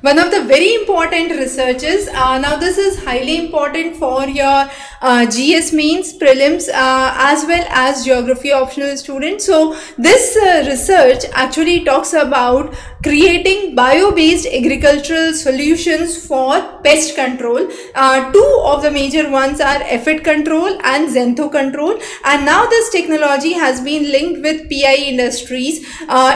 one of the very important researches. Now this is highly important for your GS mains, prelims, as well as geography optional students. So this research actually talks about creating bio-based agricultural solutions for pest control. Two of the major ones are aphid control and xantho control, and now this technology has been linked with PI Industries.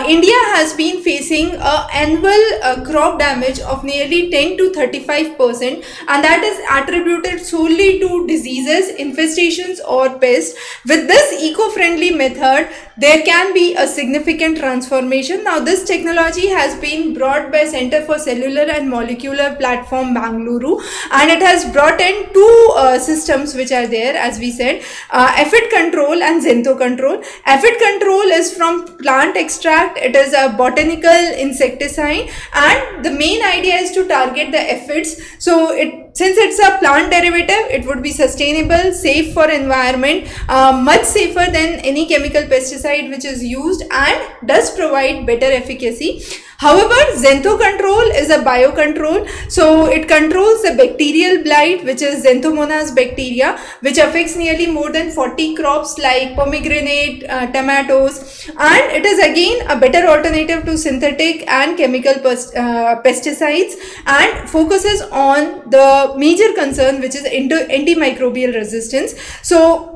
India has been facing annual crop damage of nearly 10 to 35%, and that is attributed solely to diseases, infestations or pests. With this eco-friendly method, there can be a significant transformation. Now this technology has been brought by Center for Cellular and Molecular Platform Bangalore, and it has brought in two systems which are there, as we said, aphid control and xantho control. Aphid control is from plant extract. It is a botanical insecticide, and the main idea is to target the aphids. So since it's a plant derivative, it would be sustainable, safe for environment, much safer than any chemical pesticide which is used, and does provide better efficacy. However, xantho control is a biocontrol, so it controls the bacterial blight, which is Xanthomonas bacteria, which affects nearly more than 40 crops like pomegranate, tomatoes, and it is again a better alternative to synthetic and chemical pesticides, and focuses on the major concern, which is antimicrobial resistance. So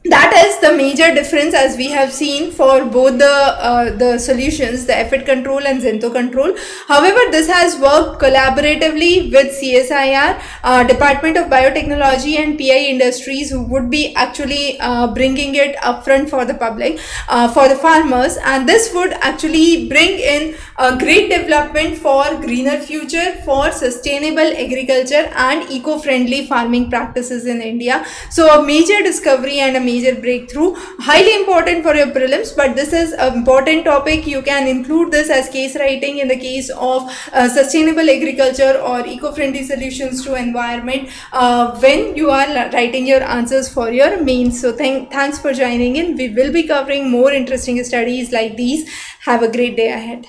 that is the major difference, as we have seen, for both the solutions, the aphid control and xantho control. However, this has worked collaboratively with CSIR, Department of Biotechnology, and PI Industries, who would be actually bringing it upfront for the public, for the farmers, and this would actually bring in a great development for greener future, for sustainable agriculture and eco-friendly farming practices in India. So a major discovery and a major breakthrough, highly important for your prelims, but this is an important topic. You can include this as case writing in the case of sustainable agriculture or eco-friendly solutions to environment when you are writing your answers for your mains. So thanks for joining in. We will be covering more interesting studies like these. Have a great day ahead.